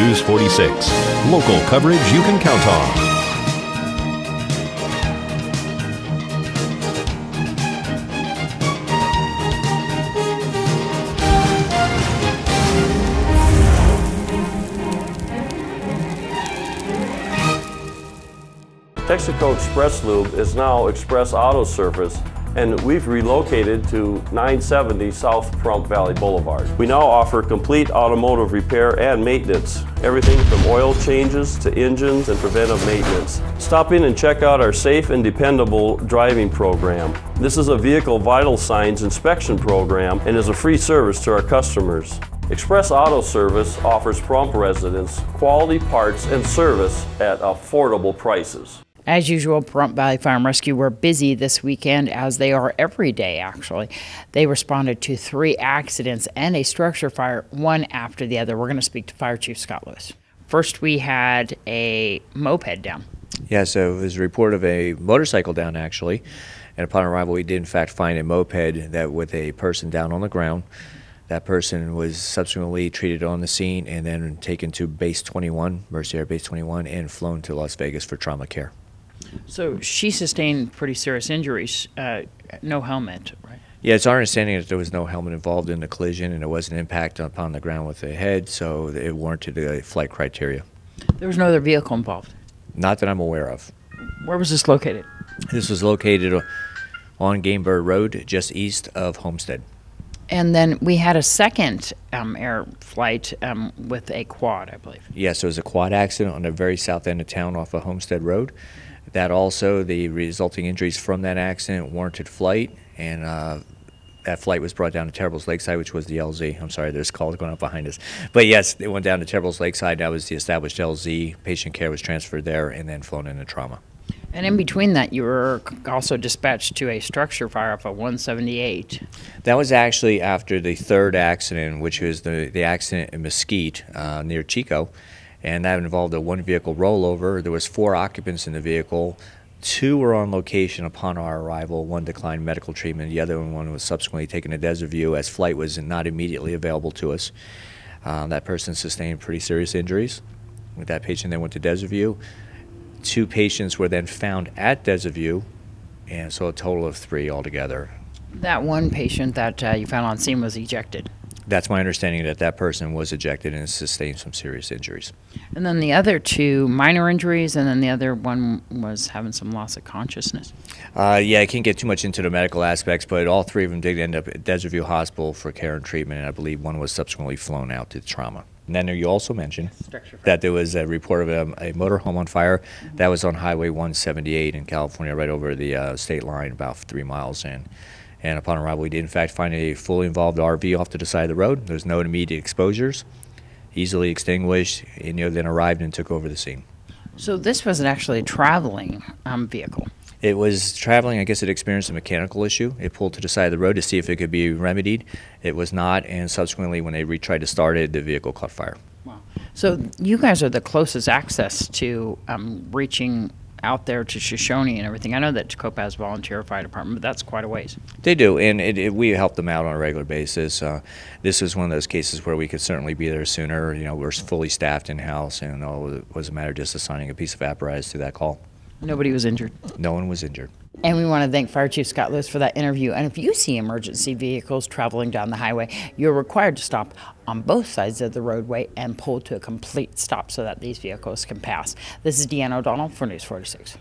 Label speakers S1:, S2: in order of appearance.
S1: News 46. Local coverage you can count on.
S2: Texaco Express Lube is now Express Auto Service, and we've relocated to 970 South Pahrump Valley Boulevard. We now offer complete automotive repair and maintenance, everything from oil changes to engines and preventive maintenance. Stop in and check out our safe and dependable driving program. This is a vehicle vital signs inspection program and is a free service to our customers. Express Auto Service offers Pahrump residents quality parts and service at affordable prices.
S3: As usual, Pahrump Valley Fire and Rescue were busy this weekend, as they are every day, actually. They responded to 3 accidents and a structure fire, one after the other. We're going to speak to Fire Chief Scott Lewis. First, we had a moped down.
S4: Yeah, so it was a report of a motorcycle down, actually. And upon arrival, we did, in fact, find a moped that with a person down on the ground. That person was subsequently treated on the scene and then taken to Base 21, Mercy Air Base 21, and flown to Las Vegas for trauma care.
S3: So she sustained pretty serious injuries, no helmet, right?
S4: Yeah, it's our understanding that there was no helmet involved in the collision and there was an impact upon the ground with the head, so it warranted a flight criteria.
S3: There was no other vehicle involved?
S4: Not that I'm aware of.
S3: Where was this located?
S4: This was located on Game Bird Road, just east of Homestead.
S3: And then we had a second air flight with a quad, I believe.
S4: Yes, it was a quad accident on the very south end of town off of Homestead Road. That also, the resulting injuries from that accident warranted flight, and that flight was brought down to Terrible's Lakeside, which was the LZ. I'm sorry, there's calls going up behind us. But yes, it went down to Terrible's Lakeside. That was the established LZ. Patient care was transferred there and then flown into trauma.
S3: And in between that, you were also dispatched to a structure fire off of 178.
S4: That was actually after the third accident, which was the accident in Mesquite near Chico. And that involved a one-vehicle rollover. There was 4 occupants in the vehicle. 2 were on location upon our arrival. 1 declined medical treatment. The other one was subsequently taken to Desert View as flight was not immediately available to us. That person sustained pretty serious injuries. With that patient then went to Desert View. 2 patients were then found at Desert View, and so a total of 3 altogether.
S3: That one patient that you found on scene was ejected.
S4: That's my understanding, that that person was ejected and sustained some serious injuries.
S3: And then the other 2 minor injuries, and then the other one was having some loss of consciousness.
S4: Yeah, I can't get too much into the medical aspects, but all 3 of them did end up at Desert View Hospital for care and treatment, and I believe 1 was subsequently flown out to trauma. And then you also mentioned that there was a report of a motorhome on fire. Mm-hmm. That was on Highway 178 in California, right over the state line, about 3 miles in. And upon arrival, we did in fact find a fully involved RV off to the side of the road. There's no immediate exposures, easily extinguished, and then arrived and took over the scene.
S3: So this wasn't actually a traveling vehicle.
S4: It was traveling. I guess it experienced a mechanical issue. It pulled to the side of the road to see if it could be remedied. It was not, and subsequently when they tried to start it, the vehicle caught fire.
S3: Wow. So you guys are the closest access to reaching out there to Shoshone and everything. I know that Tacoma has a volunteer fire department, but that's quite a ways.
S4: They do, and we help them out on a regular basis. This is one of those cases where we could certainly be there sooner. You know, we're fully staffed in-house, and it was a matter of just assigning a piece of apparatus to that call.
S3: Nobody was injured?
S4: No one was injured.
S3: And we want to thank Fire Chief Scott Lewis for that interview. And if you see emergency vehicles traveling down the highway, you're required to stop on both sides of the roadway and pull to a complete stop so that these vehicles can pass. This is Deanna O'Donnell for News 46.